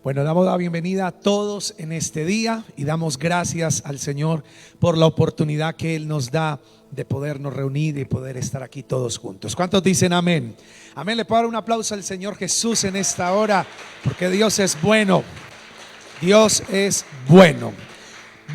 Bueno, damos la bienvenida a todos en este día y damos gracias al Señor por la oportunidad que Él nos da de podernos reunir y poder estar aquí todos juntos. ¿Cuántos dicen amén? Amén. Le puedo dar un aplauso al Señor Jesús en esta hora, porque Dios es bueno. Dios es bueno.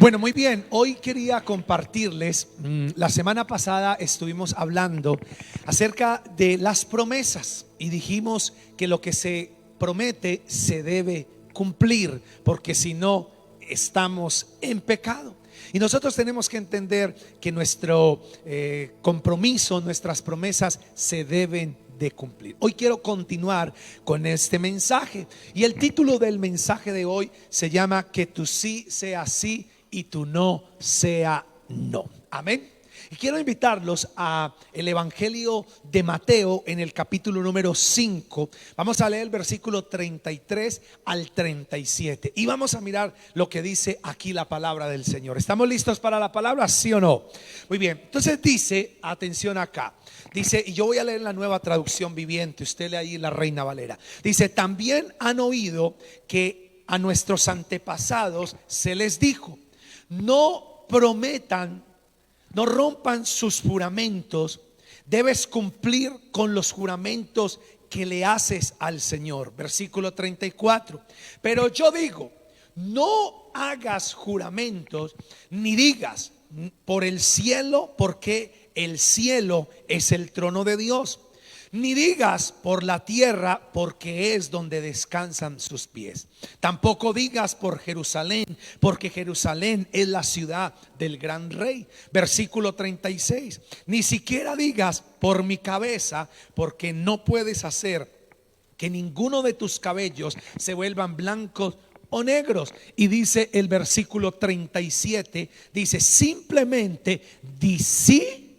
Bueno, muy bien, hoy quería compartirles, la semana pasada estuvimos hablando acerca de las promesas y dijimos que lo que se promete se debe cumplir, porque si no estamos en pecado. Y nosotros tenemos que entender que nuestro compromiso, nuestras promesas se deben de cumplir. Hoy quiero continuar con este mensaje y el título del mensaje de hoy se llama Que tu sí sea sí y tu no sea no. Amén. Y quiero invitarlos a el Evangelio de Mateo en el capítulo número 5. Vamos a leer el versículo 33 al 37 y vamos a mirar lo que dice aquí la palabra del Señor. ¿Estamos listos para la palabra? ¿Sí o no? Muy bien, entonces dice, atención acá. Dice, y yo voy a leer la Nueva Traducción Viviente, usted lee ahí la Reina Valera. Dice, también han oído que a nuestros antepasados se les dijo: no prometan, no rompan sus juramentos, debes cumplir con los juramentos que le haces al Señor. Versículo 34. Pero yo digo, no hagas juramentos, ni digas por el cielo, porque el cielo es el trono de Dios, ni digas por la tierra, porque es donde descansan sus pies. Tampoco digas por Jerusalén, porque Jerusalén es la ciudad del gran rey. Versículo 36. Ni siquiera digas por mi cabeza, porque no puedes hacer que ninguno de tus cabellos se vuelvan blancos o negros. Y dice el versículo 37, dice, simplemente di sí,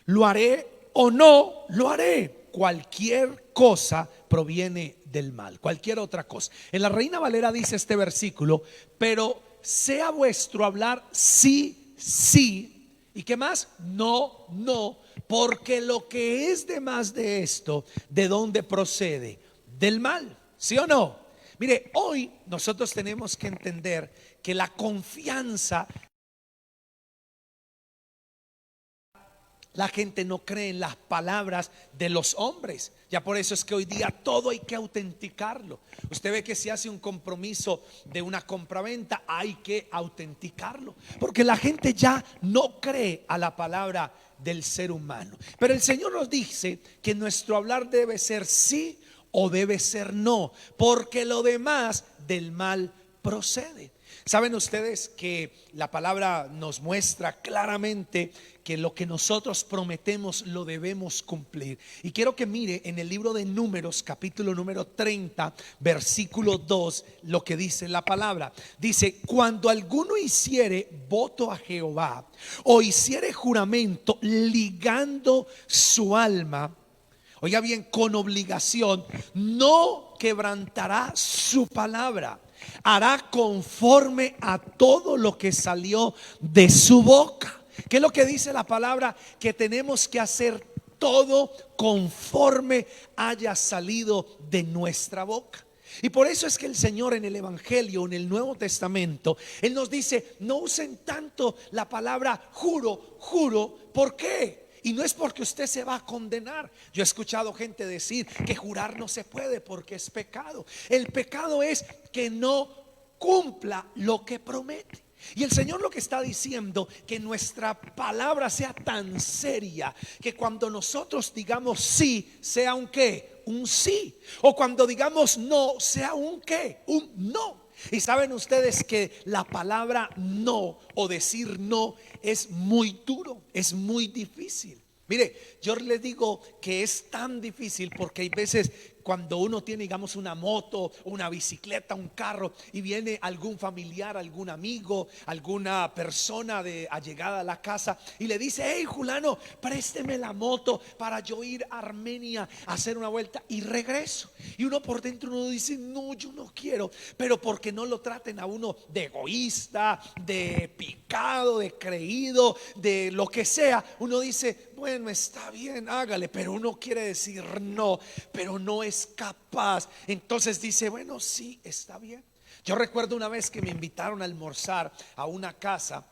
lo haré, o no lo haré. Cualquier cosa proviene del mal, cualquier otra cosa. En la Reina Valera dice este versículo: pero sea vuestro hablar sí, sí, y qué más, no, no, porque lo que es de más de esto, ¿de dónde procede? Del mal. ¿Sí o no? Mire, hoy nosotros tenemos que entender que la confianza, la gente no cree en las palabras de los hombres. Ya por eso es que hoy día todo hay que autenticarlo. Usted ve que si hace un compromiso de una compraventa, hay que autenticarlo, porque la gente ya no cree a la palabra del ser humano. Pero el Señor nos dice que nuestro hablar debe ser sí o debe ser no, porque lo demás del mal procede. Saben ustedes que la palabra nos muestra claramente que lo que nosotros prometemos lo debemos cumplir. Y quiero que mire en el libro de Números, capítulo número 30, versículo 2, lo que dice la palabra. Dice: cuando alguno hiciere voto a Jehová o hiciere juramento ligando su alma, oiga bien, con obligación, no quebrantará su palabra, hará conforme a todo lo que salió de su boca. ¿Qué es lo que dice la palabra? Que tenemos que hacer todo conforme haya salido de nuestra boca. Y por eso es que el Señor en el Evangelio, en el Nuevo Testamento, Él nos dice: no usen tanto la palabra juro, juro. ¿Por qué? Y no es porque usted se va a condenar. Yo he escuchado gente decir que jurar no se puede porque es pecado. El pecado es que no cumpla lo que promete. Y el Señor lo que está diciendo, que nuestra palabra sea tan seria que cuando nosotros digamos sí, sea un qué, un sí. O cuando digamos no, sea un qué, un no. Y saben ustedes que la palabra no o decir no es muy duro, es muy difícil. Mire, yo les digo que es tan difícil porque hay veces cuando uno tiene, digamos, una moto, una bicicleta, un carro, y viene algún familiar, algún amigo, alguna persona de allegada a la casa y le dice: hey, fulano, présteme la moto para yo ir a Armenia a hacer una vuelta y regreso. Y uno por dentro uno dice: no, yo no quiero. Pero porque no lo traten a uno de egoísta, de picado, de creído, de lo que sea, uno dice: bueno, está bien, hágale. Pero uno quiere decir no, pero no es es capaz. Entonces dice, bueno, sí, está bien. Yo recuerdo una vez que me invitaron a almorzar a una casa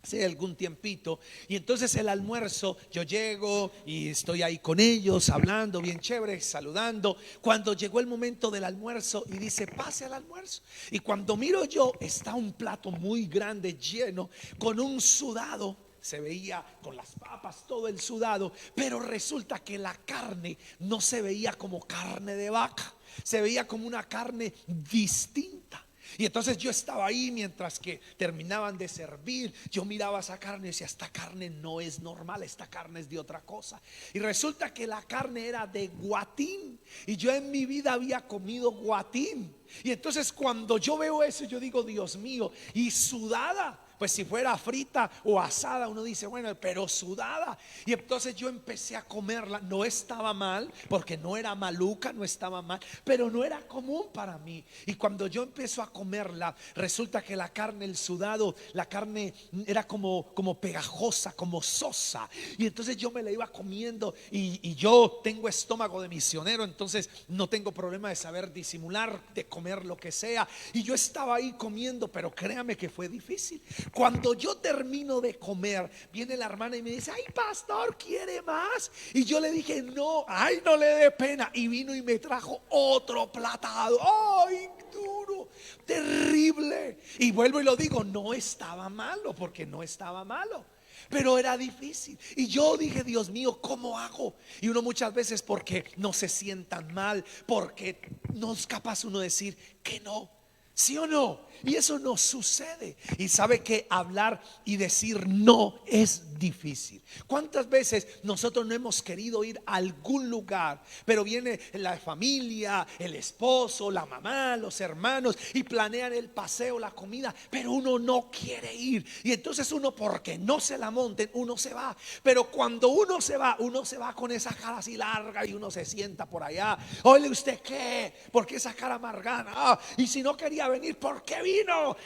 hace algún tiempito, y entonces el almuerzo, yo llego y estoy ahí con ellos hablando bien chévere, saludando. Cuando llegó el momento del almuerzo y dice, pase al almuerzo, y cuando miro yo, está un plato muy grande lleno con un sudado. Se veía con las papas todo el sudado, pero resulta que la carne no se veía como carne de vaca, se veía como una carne distinta. Y entonces yo estaba ahí mientras que terminaban de servir. Yo miraba esa carne y decía, esta carne no es normal, esta carne es de otra cosa. Y resulta que la carne era de guatín, y yo en mi vida había comido guatín. Y entonces cuando yo veo eso, yo digo, Dios mío, y sudada. Pues si fuera frita o asada, uno dice, bueno, pero sudada. Y entonces yo empecé a comerla. No estaba mal, porque no era maluca, no estaba mal, pero no era común para mí. Y cuando yo empiezo a comerla, resulta que la carne, el sudado, la carne era como pegajosa, como sosa. Y entonces yo me la iba comiendo, y yo tengo estómago de misionero, entonces no tengo problema de saber disimular, de comer lo que sea. Y yo estaba ahí comiendo, pero créame que fue difícil. Cuando yo termino de comer, viene la hermana y me dice, ay, pastor, ¿quiere más? Y yo le dije, no, ay, no le dé pena. Y vino y me trajo otro platado. Ay, duro, terrible. Y vuelvo y lo digo, no estaba malo, porque no estaba malo, pero era difícil. Y yo dije, Dios mío, ¿cómo hago? Y uno muchas veces, porque no se sientan mal, porque no es capaz uno de decir que no, ¿sí o no? Y eso no sucede. Y sabe que hablar y decir no es difícil. ¿Cuántas veces nosotros no hemos querido ir a algún lugar, pero viene la familia, el esposo, la mamá, los hermanos, y planean el paseo, la comida, pero uno no quiere ir? Y entonces uno, porque no se la monten, uno se va. Pero cuando uno se va con esa cara así larga, y uno se sienta por allá. Oye, ¿usted qué? ¿Por qué esa cara amargana? Y si no quería venir, ¿por qué vino?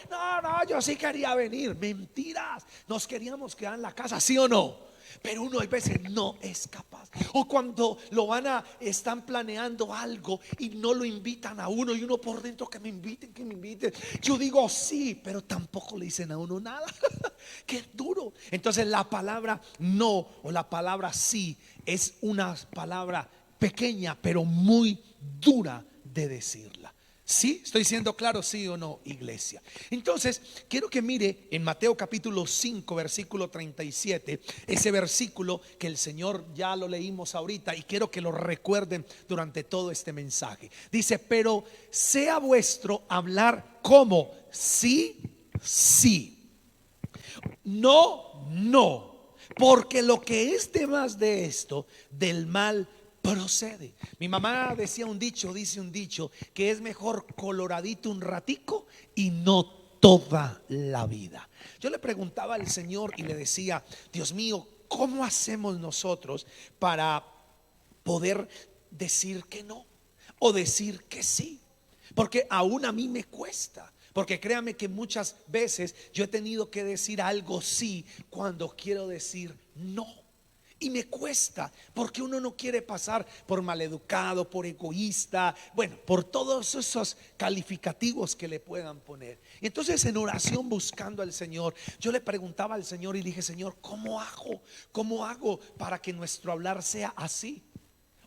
No, yo sí quería venir. Mentiras, nos queríamos quedar en la casa, ¿sí o no? Pero uno a veces no es capaz. O cuando están planeando algo y no lo invitan a uno, y uno por dentro, que me inviten, que me inviten. Yo digo sí, pero tampoco le dicen a uno nada. Qué duro. Entonces la palabra no, o la palabra sí, es una palabra pequeña, pero muy dura de decirla. ¿Sí? ¿Estoy siendo claro, sí o no, iglesia? Entonces quiero que mire en Mateo capítulo 5 versículo 37, ese versículo que el Señor ya lo leímos ahorita, y quiero que lo recuerden durante todo este mensaje. Dice, pero sea vuestro hablar como sí, sí, no, no, porque lo que es de más de esto, del mal procede. Mi mamá dice un dicho, que es mejor coloradito un ratico y no toda la vida. Yo le preguntaba al Señor y le decía, Dios mío, ¿cómo hacemos nosotros para poder decir que no o decir que sí? Porque aún a mí me cuesta. Porque créame que muchas veces yo he tenido que decir algo sí cuando quiero decir no. Y me cuesta, porque uno no quiere pasar por maleducado, por egoísta, bueno, por todos esos calificativos que le puedan poner. Y entonces en oración, buscando al Señor, yo le preguntaba al Señor y dije, Señor, ¿cómo hago? ¿Cómo hago para que nuestro hablar sea así?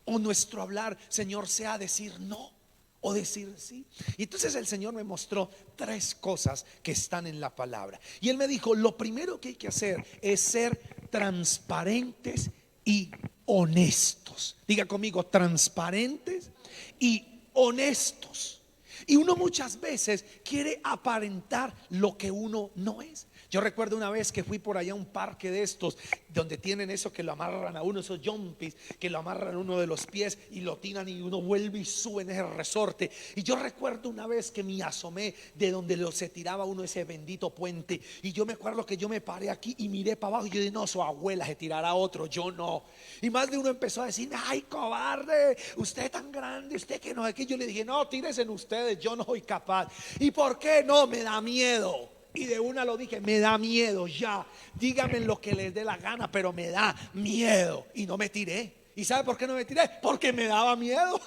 O nuestro hablar, Señor, sea decir no o decir sí. Y entonces el Señor me mostró tres cosas que están en la palabra. Y Él me dijo, lo primero que hay que hacer es ser transparentes y honestos. Diga conmigo, transparentes y honestos. Y uno muchas veces quiere aparentar lo que uno no es. Yo recuerdo una vez que fui por allá a un parque de estos, donde tienen eso que lo amarran a uno, esos jumpis, que lo amarran a uno de los pies y lo tiran, y uno vuelve y sube en ese resorte. Y yo recuerdo una vez que me asomé de donde se tiraba uno ese bendito puente, y yo me acuerdo que yo me paré aquí y miré para abajo, y yo dije, no, su abuela se tirará otro, yo no. Y más de uno empezó a decir, ay, cobarde, usted tan grande, usted que no es que. Yo le dije, no, tírense en ustedes, yo no soy capaz. ¿Y por qué? No, me da miedo. Y de una lo dije, me da miedo ya. Díganme lo que les dé la gana, pero me da miedo. Y no me tiré. ¿Y sabe por qué no me tiré? Porque me daba miedo.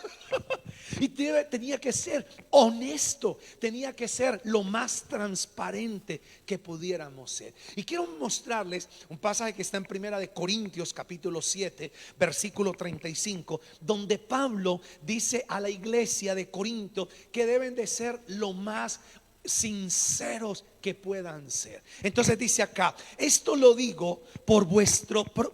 Y tenía que ser honesto, tenía que ser lo más transparente que pudiéramos ser. Y quiero mostrarles un pasaje que está en Primera de Corintios capítulo 7 versículo 35, donde Pablo dice a la iglesia de Corinto que deben de ser lo más sinceros que puedan ser. Entonces dice acá: esto lo digo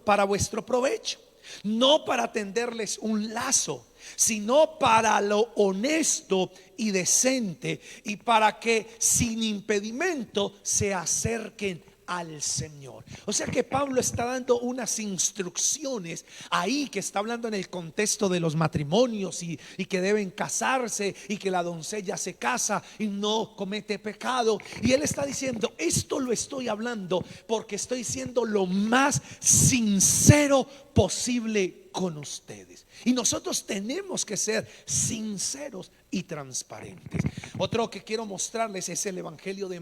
para vuestro provecho, no para tenderles un lazo, sino para lo honesto y decente, y para que sin impedimento se acerquen al Señor. O sea que Pablo está dando unas instrucciones ahí, que está hablando en el contexto de los matrimonios y que deben casarse, y que la doncella se casa y no comete pecado. Y él está diciendo: esto lo estoy hablando porque estoy siendo lo más sincero posible con ustedes. Y nosotros tenemos que ser sinceros y transparentes. Otro que quiero mostrarles es el Evangelio de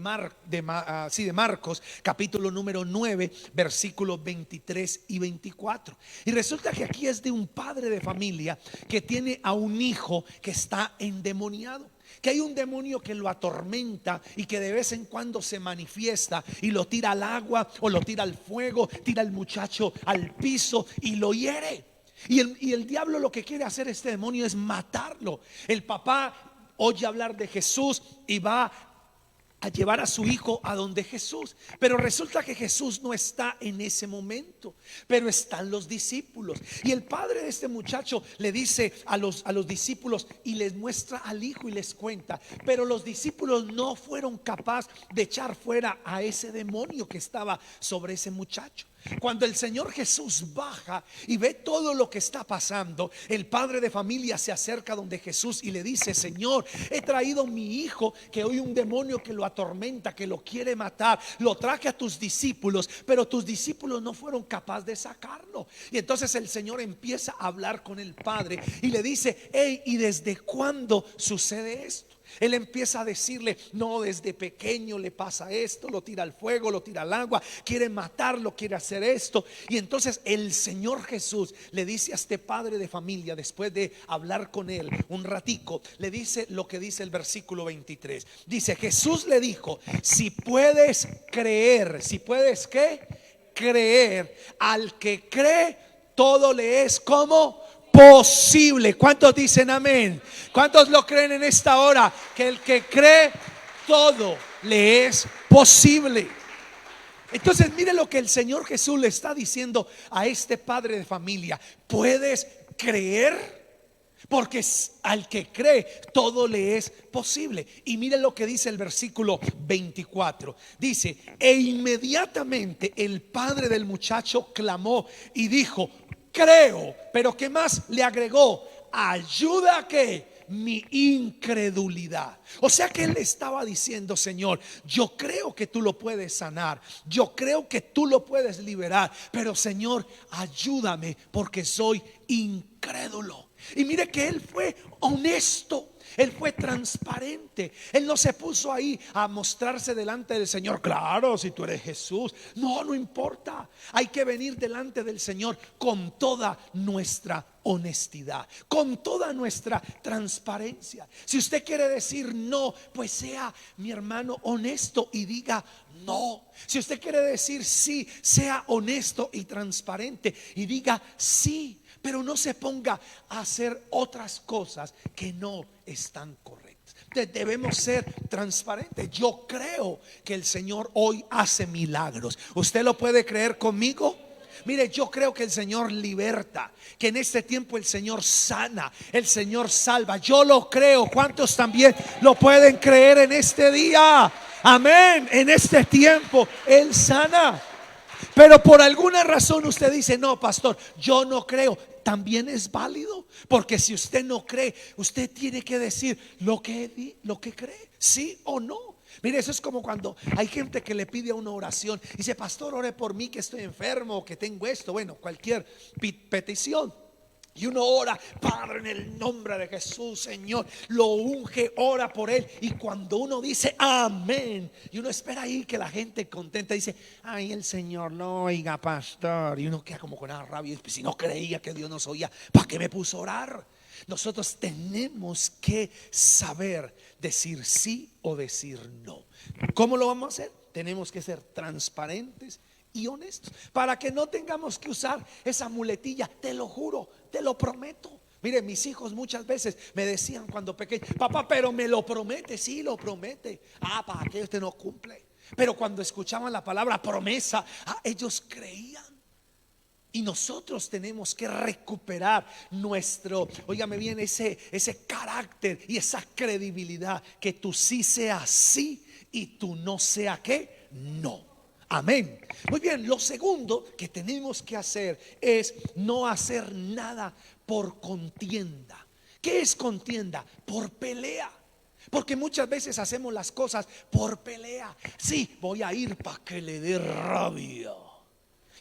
Marcos, capítulo número 9, versículos 23 y 24. Y resulta que aquí es de un padre de familia que tiene a un hijo que está endemoniado, que hay un demonio que lo atormenta y que de vez en cuando se manifiesta y lo tira al agua o lo tira al fuego, tira al muchacho al piso y lo hiere. Y el diablo lo que quiere hacer, este demonio, es matarlo. El papá oye hablar de Jesús y va a llevar a su hijo a donde Jesús, pero resulta que Jesús no está en ese momento, pero están los discípulos. Y el padre de este muchacho le dice a los discípulos y les muestra al hijo y les cuenta, pero los discípulos no fueron capaces de echar fuera a ese demonio que estaba sobre ese muchacho. Cuando el Señor Jesús baja y ve todo lo que está pasando, el padre de familia se acerca donde Jesús y le dice: Señor, he traído a mi hijo, que hoy un demonio que lo atormenta, que lo quiere matar, lo traje a tus discípulos, pero tus discípulos no fueron capaces de sacarlo. Y entonces el Señor empieza a hablar con el padre y le dice: hey, ¿y desde cuándo sucede esto? Él empieza a decirle: no, desde pequeño le pasa esto, lo tira al fuego, lo tira al agua, quiere matarlo, quiere hacer esto. Y entonces el Señor Jesús le dice a este padre de familia, después de hablar con él un ratico, le dice lo que dice el versículo 23. Dice: Jesús le dijo: si puedes creer, si puedes ¿qué? Creer, al que cree todo le es como posible. ¿Cuántos dicen amén? ¿Cuántos lo creen en esta hora? Que el que cree todo le es posible. Entonces mire lo que el Señor Jesús le está diciendo a este padre de familia: ¿puedes creer? Porque al que cree todo le es posible. Y mire lo que dice el versículo 24. Dice: e inmediatamente el padre del muchacho clamó y dijo: creo. Pero ¿qué más le agregó? Ayuda a que mi incredulidad. O sea que él le estaba diciendo: Señor, yo creo que tú lo puedes sanar, yo creo que tú lo puedes liberar, pero Señor, ayúdame porque soy incrédulo. Y mire que él fue honesto. Él fue transparente. Él no se puso ahí a mostrarse delante del Señor: claro, si tú eres Jesús. No, no importa. Hay que venir delante del Señor con toda nuestra honestidad, con toda nuestra transparencia. Si usted quiere decir no, pues sea, mi hermano, honesto y diga no. Si usted quiere decir sí, sea honesto y transparente y diga sí. Pero no se ponga a hacer otras cosas que no están correctas. Debemos ser transparentes. Yo creo que el Señor hoy hace milagros. ¿Usted lo puede creer conmigo? Mire, yo creo que el Señor liberta, que en este tiempo el Señor sana, el Señor salva. Yo lo creo. ¿Cuántos también lo pueden creer en este día? Amén. En este tiempo Él sana. Pero por alguna razón usted dice: no, pastor, yo no creo. También es válido, porque si usted no cree, usted tiene que decir lo que cree, sí o no. Mire, eso es como cuando hay gente que le pide una oración y dice: pastor, ore por mí que estoy enfermo, que tengo esto, bueno, cualquier petición. Y uno ora, Padre, en el nombre de Jesús, Señor, lo unge, ora por él. Y cuando uno dice amén, y uno espera ahí que la gente contenta dice, ay, el Señor no oiga, pastor. Y uno queda como con una rabia, pues, si no creía que Dios nos oía, ¿para qué me puso a orar? Nosotros tenemos que saber decir sí o decir no. ¿Cómo lo vamos a hacer? Tenemos que ser transparentes y honestos, para que no tengamos que usar esa muletilla. Te lo juro, te lo prometo. Mire, mis hijos muchas veces me decían cuando pequeño, papá, pero me lo promete. Sí, lo promete. ¿Para qué usted no cumple? Pero cuando escuchaban la palabra promesa, ellos creían. Y nosotros tenemos que recuperar nuestro, óigame bien, ese carácter y esa credibilidad, que tú sí sea sí y tú no sea qué, no. Amén. Muy bien, lo segundo que tenemos que hacer es no hacer nada por contienda. ¿Qué es contienda? Por pelea. Porque muchas veces hacemos las cosas por pelea. Sí, voy a ir para que le dé rabia.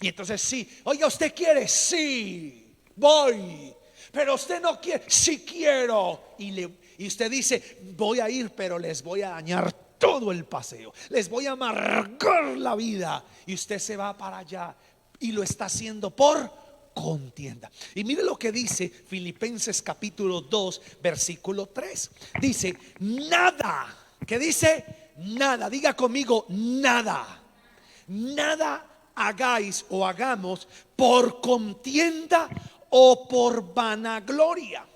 Y entonces sí, oiga, ¿usted quiere? Sí, voy. Pero usted no quiere, sí quiero. Y usted dice, voy a ir, pero les voy a dañar todo el paseo, les voy a amargar la vida. Y usted se va para allá y lo está haciendo por contienda. Y mire lo que dice Filipenses capítulo 2 versículo 3. Dice, nada. ¿Qué dice? Nada. Diga conmigo, nada. Nada hagáis o hagamos por contienda o por vanagloria.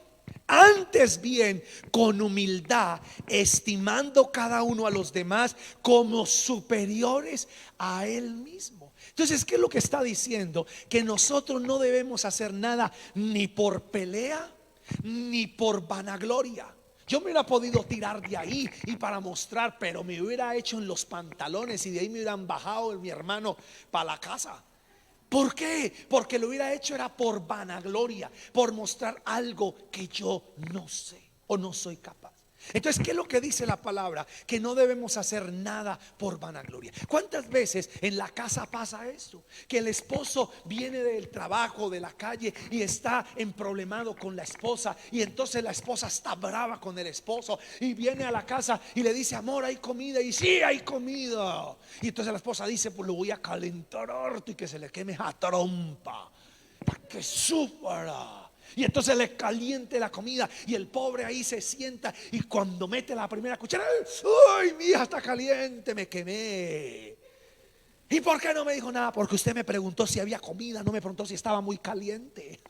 Antes bien, con humildad, estimando cada uno a los demás como superiores a él mismo. Entonces, ¿qué es lo que está diciendo? Que nosotros no debemos hacer nada ni por pelea ni por vanagloria. Yo me hubiera podido tirar de ahí y para mostrar, pero me hubiera hecho en los pantalones y de ahí me hubieran bajado mi hermano para la casa. ¿Por qué? Porque lo hubiera hecho era por vanagloria, por mostrar algo que yo no sé o no soy capaz. Entonces, ¿qué es lo que dice la palabra? Que no debemos hacer nada por vanagloria. ¿Cuántas veces en la casa pasa esto? Que el esposo viene del trabajo, de la calle, y está emproblemado con la esposa, y entonces la esposa está brava con el esposo y viene a la casa y le dice, amor, hay comida. Y sí, hay comida. Y entonces la esposa dice, pues lo voy a calentar harto y que se le queme esa trompa para que sufra. Y entonces le caliente la comida y el pobre ahí se sienta, y cuando mete la primera cuchara, ¡ay, mi hija está caliente! Me quemé. ¿Y por qué no me dijo nada? Porque usted me preguntó si había comida, no me preguntó si estaba muy caliente.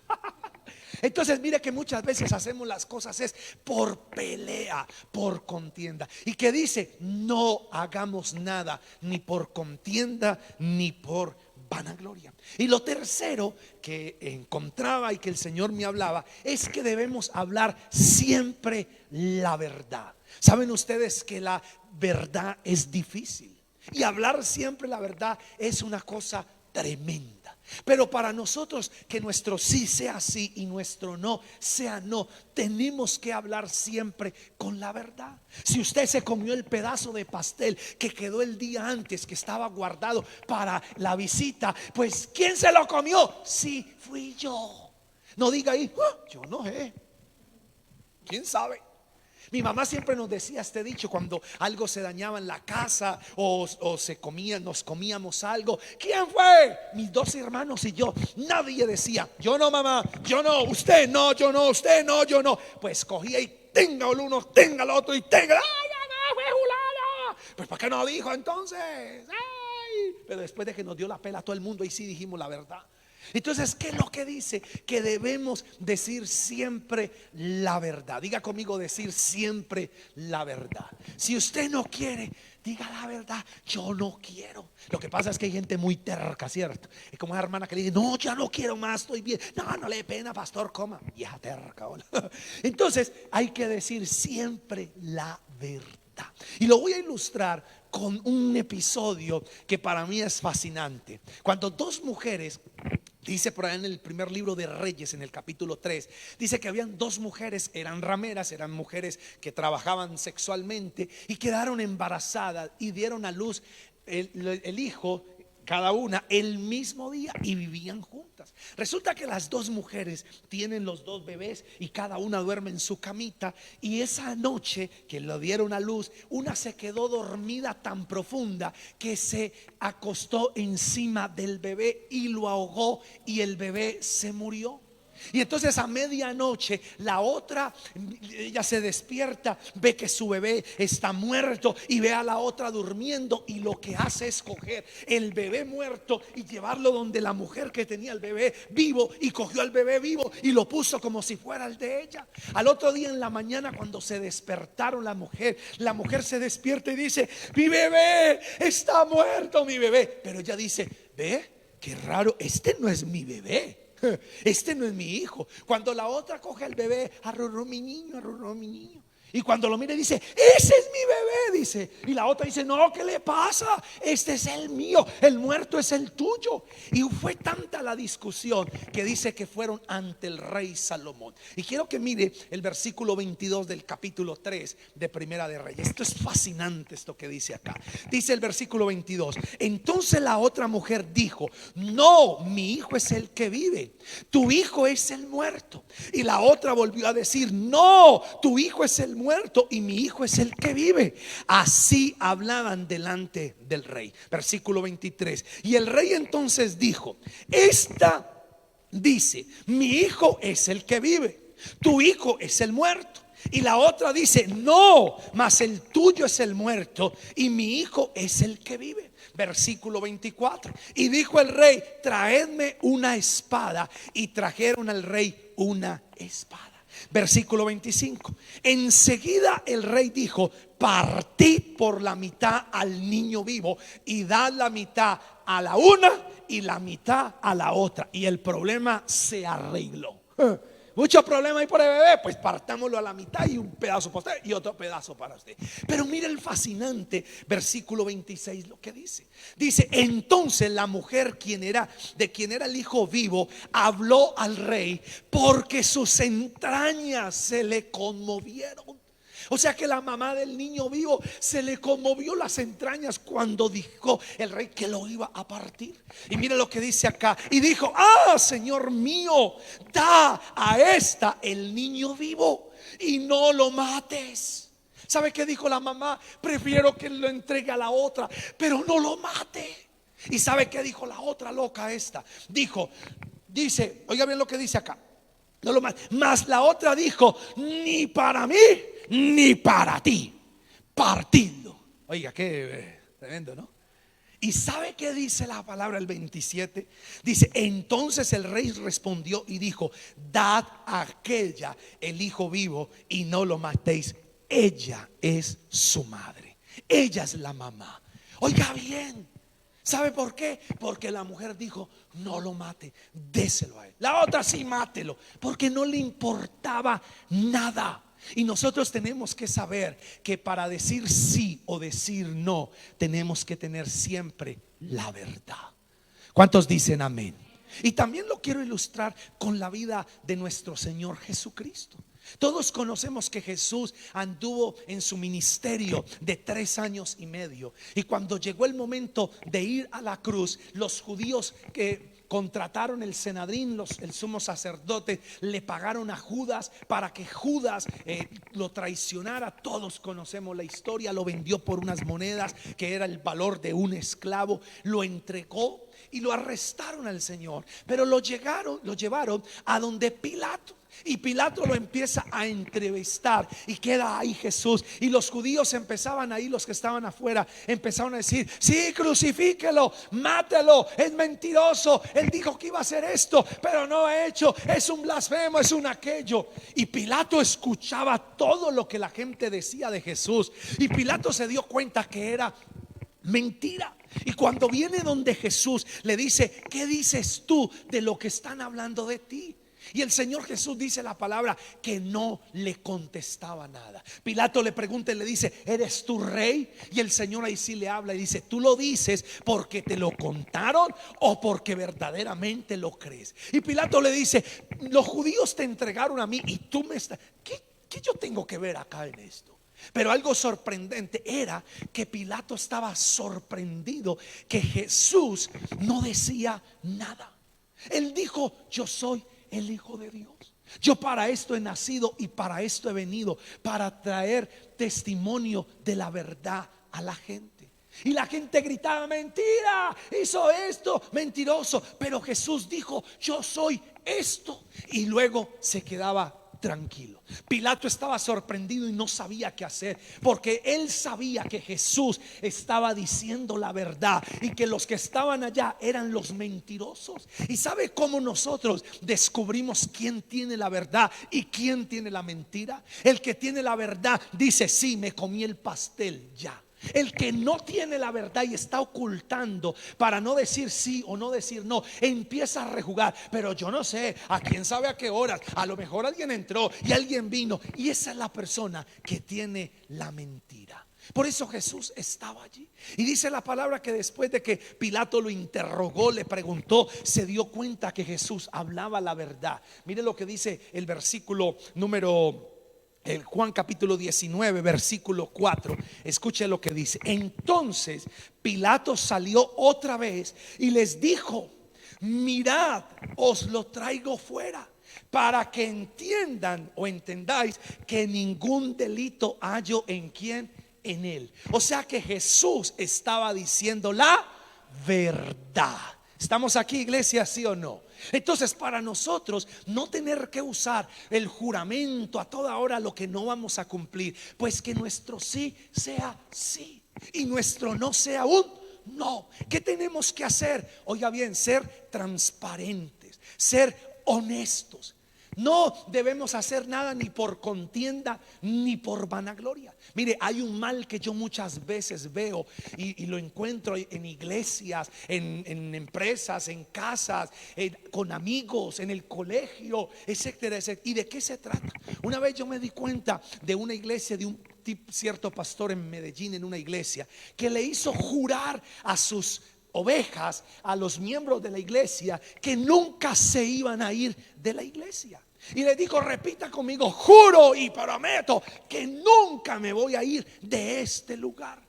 Entonces mire que muchas veces hacemos las cosas es por pelea, por contienda. Y que dice, no hagamos nada ni por contienda ni por vanagloria. Y lo tercero que encontraba y que el Señor me hablaba es que debemos hablar siempre la verdad. Saben ustedes que la verdad es difícil, y hablar siempre la verdad es una cosa tremenda. Pero para nosotros que nuestro sí sea sí y nuestro no sea no, tenemos que hablar siempre con la verdad. Si usted se comió el pedazo de pastel que quedó el día antes, que estaba guardado para la visita, pues ¿quién se lo comió? Sí, fui yo. No diga ahí, yo no sé, ¿quién sabe? Mi mamá siempre nos decía este dicho cuando algo se dañaba en la casa o se comía, nos comíamos algo. ¿Quién fue? Mis dos hermanos y yo. Nadie decía, yo no, mamá, yo no, usted no, yo no, usted no, yo no. Pues cogía y tenga el uno, tenga el otro y tenga. ¡Ay, no, fue Julana! Pues ¿para qué no dijo entonces? ¡Ay! Pero después de que nos dio la pela a todo el mundo, ahí sí dijimos la verdad. Entonces, ¿qué es lo que dice? Que debemos decir siempre la verdad. Diga conmigo, decir siempre la verdad. Si usted no quiere, diga la verdad, yo no quiero. Lo que pasa es que hay gente muy terca, ¿cierto? Es como una hermana que le dice, no, ya no quiero más, estoy bien. No, no le dé pena, pastor, coma. Vieja terca. Entonces, hay que decir siempre la verdad. Y lo voy a ilustrar con un episodio que para mí es fascinante. Cuando dos mujeres, dice por ahí en el primer libro de Reyes, en el capítulo 3, dice que habían dos mujeres, eran rameras, eran mujeres que trabajaban sexualmente y quedaron embarazadas y dieron a luz el hijo cada una el mismo día y vivían juntas. Resulta que las dos mujeres tienen los dos bebés y cada una duerme en su camita. Y esa noche que lo dieron a luz, una se quedó dormida tan profunda que se acostó encima del bebé y lo ahogó y el bebé se murió. Y entonces a medianoche la otra, ella se despierta, ve que su bebé está muerto y ve a la otra durmiendo, y lo que hace es coger el bebé muerto y llevarlo donde la mujer que tenía el bebé vivo, y cogió al bebé vivo y lo puso como si fuera el de ella. Al otro día en la mañana, cuando se despertaron, la mujer se despierta y dice: mi bebé está muerto, mi bebé. Pero ella dice: ve, qué raro, este no es mi bebé. Este no es mi hijo. Cuando la otra coge al bebé, arrurró mi niño, arrurró mi niño. Y cuando lo mira dice: ese es mi bebé, dice. Y la otra dice: no, ¿qué le pasa? Este es el mío, el muerto es el tuyo. Y fue tanta la discusión que dice que fueron ante el rey Salomón. Y quiero que mire el versículo 22 del capítulo 3 de Primera de Reyes. Esto es fascinante, esto que dice acá. Dice el versículo 22: entonces la otra mujer dijo: no, mi hijo es el que vive, tu hijo es el muerto. Y la otra volvió a decir: no, tu hijo es el muerto y mi hijo es el que vive. Así hablaban delante del rey. Versículo 23: y el rey entonces dijo: esta dice: mi hijo es el que vive, tu hijo es el muerto. Y la otra dice: no, mas el tuyo es el muerto y mi hijo es el que vive. Versículo 24: y dijo el rey: traedme una espada. Y trajeron al rey una espada. Versículo 25: enseguida el rey dijo: partid por la mitad al niño vivo y dad la mitad a la una y la mitad a la otra. Y el problema se arregló. Mucho problema hay por el bebé, pues partámoslo a la mitad y un pedazo para usted y otro pedazo para usted. Pero mire el fascinante versículo 26 lo que dice. Dice: entonces la mujer, de quien era el hijo vivo, habló al rey porque sus entrañas se le conmovieron. O sea que la mamá del niño vivo se le conmovió las entrañas cuando dijo el rey que lo iba a partir. Y mire lo que dice acá: y dijo: ah, Señor mío, da a esta el niño vivo y no lo mates. ¿Sabe qué dijo la mamá? Prefiero que lo entregue a la otra, pero no lo mate. ¿Y sabe qué dijo la otra loca esta? Dice, oiga bien lo que dice acá: no lo mate. Mas la otra dijo: ni para mí ni para ti, partidlo. Oiga, qué tremendo, ¿no? Y ¿sabe qué dice la palabra el 27? Dice: entonces el rey respondió y dijo: dad a aquella el hijo vivo y no lo matéis. Ella es su madre, ella es la mamá. Oiga bien, ¿sabe por qué? Porque la mujer dijo: no lo mate, déselo a él. La otra: sí, mátelo, porque no le importaba nada. Y nosotros tenemos que saber que para decir sí o decir no, tenemos que tener siempre la verdad. ¿Cuántos dicen amén? Y también lo quiero ilustrar con la vida de nuestro Señor Jesucristo. Todos conocemos que Jesús anduvo en su ministerio de 3 años y medio. Y cuando llegó el momento de ir a la cruz, los judíos que contrataron el Senadrín, el sumo sacerdote, le pagaron a Judas para que Judas lo traicionara. Todos conocemos la historia. Lo vendió por unas monedas que era el valor de un esclavo. Lo entregó y lo arrestaron al Señor. Pero lo llevaron a donde Pilato. Y Pilato lo empieza a entrevistar y queda ahí Jesús. Y los judíos empezaban ahí, los que estaban afuera, empezaron a decir: sí, crucifíquelo, mátelo, es mentiroso, él dijo que iba a hacer esto, pero no ha hecho, es un blasfemo, es un aquello. Y Pilato escuchaba todo lo que la gente decía de Jesús. Y Pilato se dio cuenta que era mentira. Y cuando viene donde Jesús, le dice: ¿qué dices tú de lo que están hablando de ti? Y el Señor Jesús dice la palabra que no le contestaba nada. Pilato le pregunta y le dice: ¿eres tú rey? Y el Señor ahí sí le habla y dice: ¿tú lo dices porque te lo contaron o porque verdaderamente lo crees? Y Pilato le dice: los judíos te entregaron a mí y tú me estás... ¿Qué yo tengo que ver acá en esto? Pero algo sorprendente era que Pilato estaba sorprendido que Jesús no decía nada. Él dijo: yo soy el Hijo de Dios. Yo para esto he nacido y para esto he venido, para traer testimonio de la verdad a la gente. Y la gente gritaba: mentira, hizo esto, mentiroso. Pero Jesús dijo: yo soy esto. Y luego se quedaba tranquilo. Pilato estaba sorprendido y no sabía qué hacer, porque él sabía que Jesús estaba diciendo la verdad y que los que estaban allá eran los mentirosos. ¿Y sabe cómo nosotros descubrimos quién tiene la verdad y quién tiene la mentira? El que tiene la verdad dice: sí, me comí el pastel ya. El que no tiene la verdad y está ocultando para no decir sí o no decir no, empieza a rejugar. Pero yo no sé, a quién sabe a qué horas, a lo mejor alguien entró y alguien vino. Y esa es la persona que tiene la mentira. Por eso Jesús estaba allí. Y dice la palabra que después de que Pilato lo interrogó, le preguntó, se dio cuenta que Jesús hablaba la verdad. Mire lo que dice el versículo número el Juan capítulo 19 versículo 4. Escuche lo que dice: entonces Pilato salió otra vez y les dijo: mirad, os lo traigo fuera, para que entiendan o entendáis que ningún delito hallo en quién, en él. O sea que Jesús estaba diciendo la verdad. ¿Estamos aquí, iglesia, sí o no? Entonces, para nosotros no tener que usar el juramento a toda hora lo que no vamos a cumplir, pues que nuestro sí sea sí y nuestro no sea un no. ¿Qué tenemos que hacer? Oiga bien, ser transparentes, ser honestos. No debemos hacer nada ni por contienda ni por vanagloria. Mire, hay un mal que yo muchas veces veo y lo encuentro en iglesias, en empresas, en casas, con amigos, en el colegio, etcétera, etcétera. ¿Y de qué se trata? Una vez yo me di cuenta de una iglesia, de un cierto pastor en Medellín, en una iglesia, que le hizo jurar a sus ovejas, a los miembros de la iglesia, que nunca se iban a ir de la iglesia. Y le dijo: repita conmigo: juro y prometo que nunca me voy a ir de este lugar.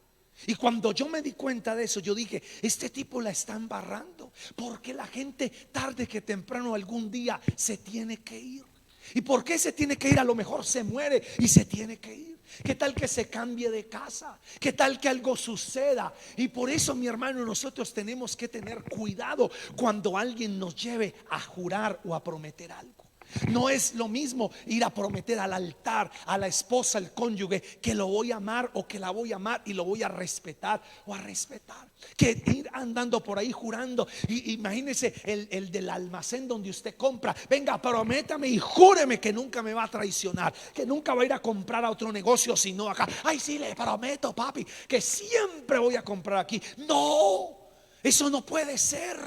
Y cuando yo me di cuenta de eso, yo dije: este tipo la está embarrando, porque la gente tarde que temprano algún día se tiene que ir. ¿Y por qué se tiene que ir? A lo mejor se muere y se tiene que ir. ¿Qué tal que se cambie de casa? ¿Qué tal que algo suceda? Y por eso, mi hermano, nosotros tenemos que tener cuidado cuando alguien nos lleve a jurar o a prometer algo. No es lo mismo ir a prometer al altar a la esposa, al cónyuge, que lo voy a amar o que la voy a amar y lo voy a respetar o a respetar, que ir andando por ahí jurando. Y imagínese el del almacén donde usted compra: venga, prométame y júreme que nunca me va a traicionar, que nunca va a ir a comprar a otro negocio sino acá. Ay, sí, le prometo, papi, que siempre voy a comprar aquí. No, eso no puede ser.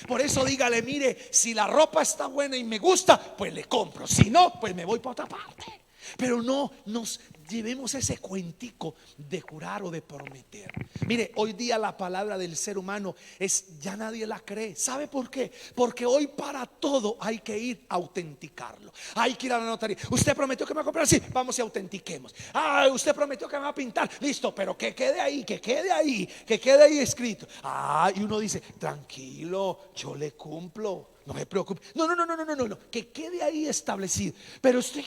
Por eso dígale: mire, si la ropa está buena y me gusta, pues le compro. Si no, pues me voy para otra parte. Pero no nos llevemos ese cuentico de jurar o de prometer. Mire, hoy día la palabra del ser humano ya nadie la cree. ¿Sabe por qué? Porque hoy para todo hay que ir a autenticarlo. Hay que ir a la notaría. Usted prometió que me va a comprar, sí, vamos y autentiquemos. Usted prometió que me va a pintar, listo, pero que quede ahí, que quede ahí, que quede ahí escrito. Y uno dice: tranquilo, yo le cumplo. No me preocupe. No, que quede ahí establecido. Pero usted,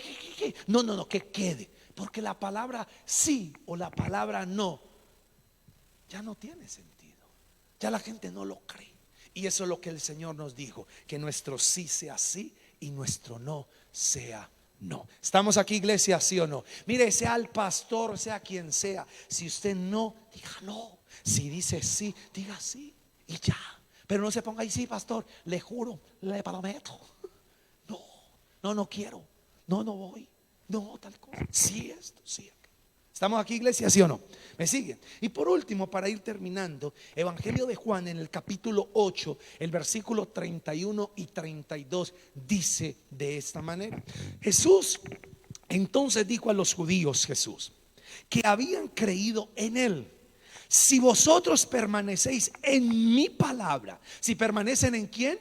no, que quede. Porque la palabra sí o la palabra no ya no tiene sentido. Ya la gente no lo cree. Y eso es lo que el Señor nos dijo: que nuestro sí sea sí y nuestro no sea no. ¿Estamos aquí, iglesia, sí o no? Mire, sea el pastor, sea quien sea, si usted no, diga no. Si dice sí, diga sí y ya. Pero no se ponga ahí: sí, pastor, le juro, le prometo. No quiero. No voy. No, tal cosa. Sí, esto, sí, aquello. ¿Estamos aquí, iglesia, sí o no? ¿Me siguen? Y por último, para ir terminando, Evangelio de Juan, en el capítulo 8, el versículo 31 y 32, dice de esta manera: Jesús entonces dijo a los judíos, que habían creído en él: si vosotros permanecéis en mi palabra. Si permanecen en quién,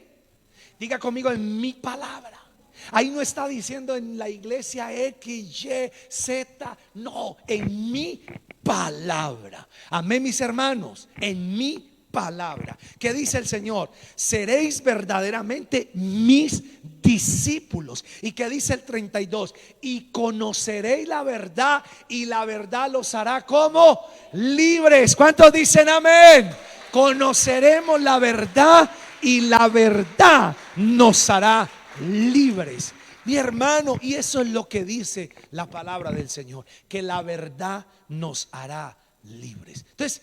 diga conmigo: en mi palabra. Ahí no está diciendo en la iglesia X, Y, Z. No, en mi palabra. Amén, mis hermanos, en mi palabra. ¿Qué dice el Señor? Seréis verdaderamente mis discípulos. ¿Y qué dice el 32? Y conoceréis la verdad, y la verdad los hará como libres. ¿Cuántos dicen amén? Conoceremos la verdad y la verdad nos hará libres. Mi hermano, y eso es lo que dice la palabra del Señor, que la verdad nos hará libres. Entonces,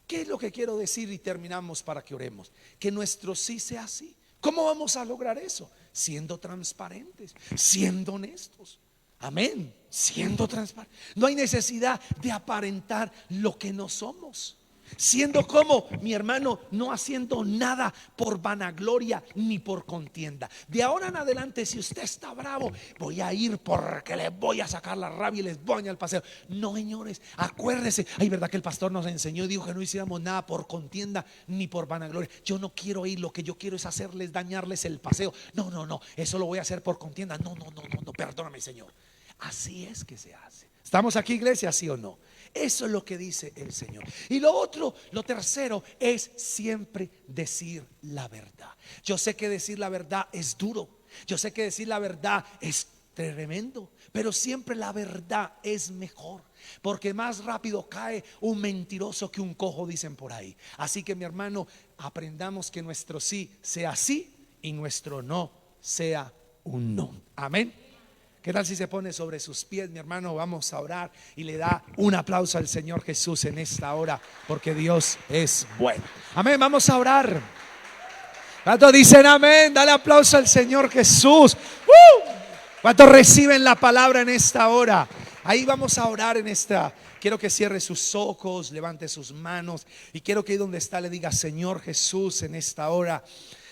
¿qué es lo que quiero decir? Y terminamos para que oremos. Que nuestro sí sea sí. ¿Cómo vamos a lograr eso? Siendo transparentes, siendo honestos. Amén. Siendo transparentes. No hay necesidad de aparentar lo que no somos. Siendo como, mi hermano, no haciendo nada por vanagloria ni por contienda. De ahora en adelante, si usted está bravo, voy a ir porque les voy a sacar la rabia y les voy al paseo. No, señores, acuérdese. Ay, verdad que el pastor nos enseñó y dijo que no hiciéramos nada por contienda ni por vanagloria. Yo no quiero ir, lo que yo quiero es hacerles, dañarles el paseo. No, no, no, eso lo voy a hacer por contienda. No, no, no, no, no, perdóname, Señor. Así es que se hace. ¿Estamos aquí, iglesia? ¿Sí o no? Eso es lo que dice el Señor. Y lo otro, lo tercero, es siempre decir la verdad. Yo sé que decir la verdad es duro. Yo sé que decir la verdad es tremendo, pero siempre la verdad es mejor, porque más rápido cae un mentiroso que un cojo, dicen por ahí. Así que, mi hermano, aprendamos que nuestro sí sea sí y nuestro no sea un no. Amén. ¿Qué tal si se pone sobre sus pies, mi hermano? Vamos a orar y le da un aplauso al Señor Jesús en esta hora, porque Dios es bueno. Amén, vamos a orar. ¿Cuántos dicen amén? Dale aplauso al Señor Jesús. ¿Cuántos reciben la palabra en esta hora? Ahí vamos a orar en esta. Quiero que cierre sus ojos, levante sus manos, y quiero que ahí donde está le diga: Señor Jesús, en esta hora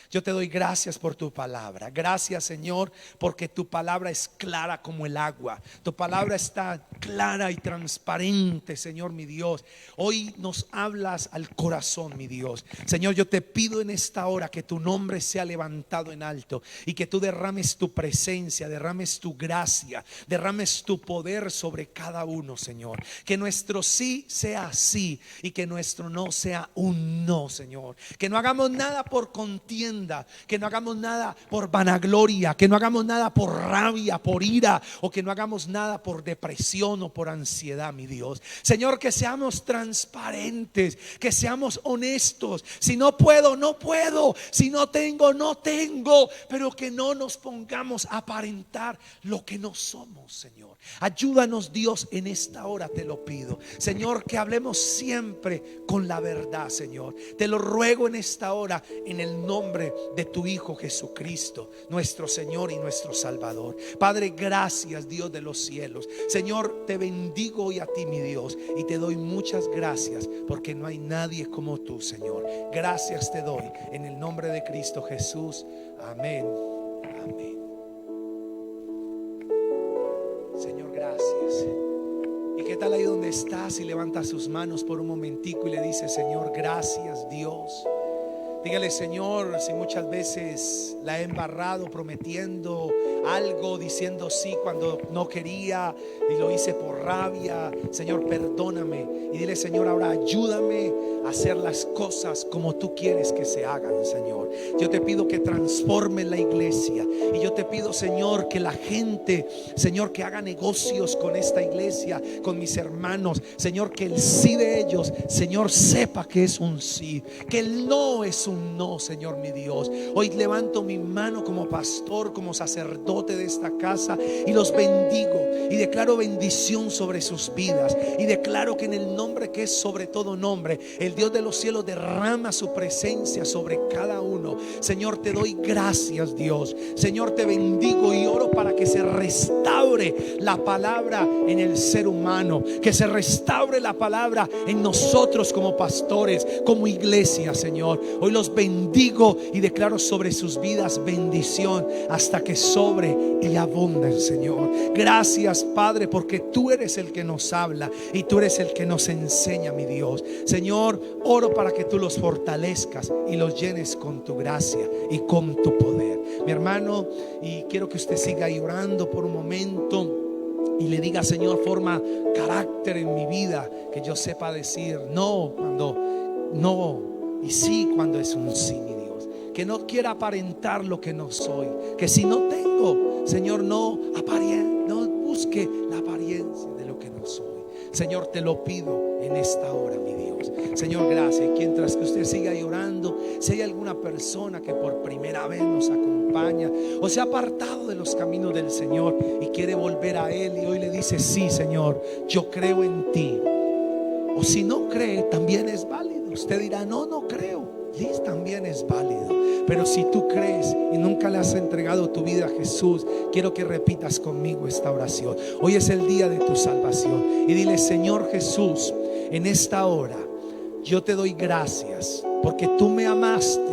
yo te doy gracias por tu palabra. Gracias, Señor, porque tu palabra es clara como el agua. Tu palabra está clara y transparente, Señor mi Dios. Hoy nos hablas al corazón, mi Dios. Señor, yo te pido en esta hora que tu nombre sea levantado en alto y que tú derrames tu presencia, derrames tu gracia, derrames tu poder sobre cada uno, Señor. Que nuestro sí sea sí y que nuestro no sea un no, Señor. Que no hagamos nada por contienda, que no hagamos nada por vanagloria, que no hagamos nada por rabia, por ira, o que no hagamos nada por depresión o por ansiedad, mi Dios. Señor, que seamos transparentes, que seamos honestos. Si no puedo, no puedo. Si no tengo, no tengo. Pero que no nos pongamos a aparentar lo que no somos, Señor. Ayúdanos, Dios, en esta hora te lo pido. Señor, que hablemos siempre con la verdad, Señor. Te lo ruego en esta hora, en el nombre de tu Hijo Jesucristo, nuestro Señor y nuestro Salvador. Padre, gracias, Dios de los cielos. Señor, te bendigo hoy a ti, mi Dios, y te doy muchas gracias, porque no hay nadie como tú, Señor. Gracias te doy en el nombre de Cristo Jesús. Amén. Amén. Señor, gracias. ¿Y qué tal ahí donde estás? Y levanta sus manos por un momentico y le dice: Señor, gracias, Dios. Dígale: Señor, si muchas veces la he embarrado prometiendo algo, diciendo sí cuando no quería y lo hice por rabia, Señor, perdóname. Y dile: Señor, ahora ayúdame a hacer las cosas como tú quieres que se hagan, Señor. Yo te pido que transforme la iglesia, y yo te pido, Señor, que la gente, Señor, que haga negocios con esta iglesia, con mis hermanos, Señor, que el sí de ellos, Señor, sepa que es un sí, que el no es un no, Señor mi Dios. Hoy levanto mi mano como pastor, como sacerdote de esta casa, y los bendigo y declaro bendición sobre sus vidas, y declaro que en el nombre que es sobre todo nombre, el Dios de los cielos derrama su presencia sobre cada uno. Señor, te doy gracias, Dios. Señor, te bendigo y oro para que se restaure la palabra en el ser humano, que se restaure la palabra en nosotros como pastores, como iglesia, Señor. Hoy los bendigo y declaro sobre sus vidas bendición hasta que sobre y abunden, Señor. Gracias, Padre, porque tú eres el que nos habla y tú eres el que nos enseña, mi Dios. Señor, oro para que tú los fortalezcas y los llenes con tu gracia y con tu poder. mi hermano, y quiero que usted siga ahí orando por un momento y le diga: Señor, forma carácter en mi vida, que yo sepa decir no cuando no y sí cuando es un sí, mi Dios. Que no quiera aparentar lo que no soy, que si no tengo, Señor, no busque la apariencia de lo que no soy. Señor, te lo pido en esta hora, mi Dios. Señor, gracias. Y mientras que usted siga llorando, si hay alguna persona que por primera vez nos acompaña o se ha apartado de los caminos del Señor y quiere volver a Él, y hoy le dice: sí, Señor, yo creo en ti. O si no cree, también es válido. Usted dirá: no creo. Y también es válido. Pero si tú crees y nunca le has entregado tu vida a Jesús, quiero que repitas conmigo esta oración. Hoy es el día de tu salvación. Y dile: Señor Jesús, en esta hora yo te doy gracias porque tú me amaste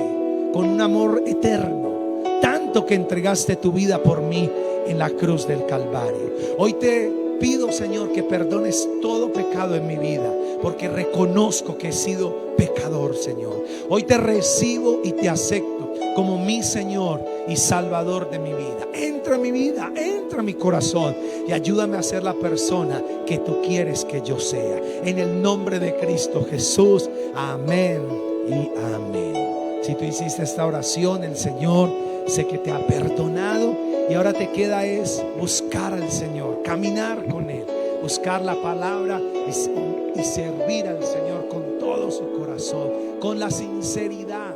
con un amor eterno, tanto que entregaste tu vida por mí en la cruz del Calvario. Hoy te pido, Señor, que perdones todo pecado en mi vida, porque reconozco que he sido pecador, Señor. Hoy te recibo y te acepto como mi Señor y Salvador de mi vida. Entra en mi vida, entra en mi corazón y ayúdame a ser la persona que tú quieres que yo sea. En el nombre de Cristo Jesús, amén y amén. Si tú hiciste esta oración, el Señor sé que te ha perdonado, y ahora te queda es buscar al Señor, caminar con Él, buscar la palabra y servir al Señor con todo su corazón, con la sinceridad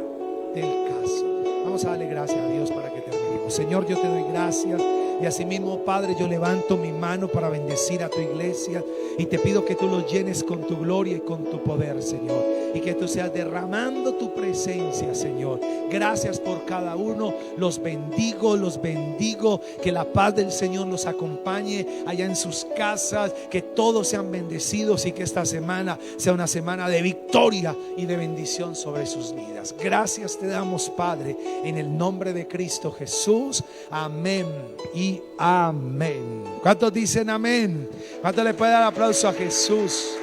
del caso. Vamos a darle gracias a Dios para que terminemos. Señor, yo te doy gracias. Y asimismo, Padre, yo levanto mi mano para bendecir a tu iglesia y te pido que tú lo llenes con tu gloria y con tu poder, Señor, y que tú seas derramando tu presencia, Señor. Gracias por cada uno. Los bendigo. Que la paz del Señor los acompañe allá en sus casas, que todos sean bendecidos y que esta semana sea una semana de victoria y de bendición sobre sus vidas. Gracias te damos, Padre, en el nombre de Cristo Jesús. Amén y amén. ¿Cuántos dicen amén? ¿Cuántos le pueden dar aplauso a Jesús?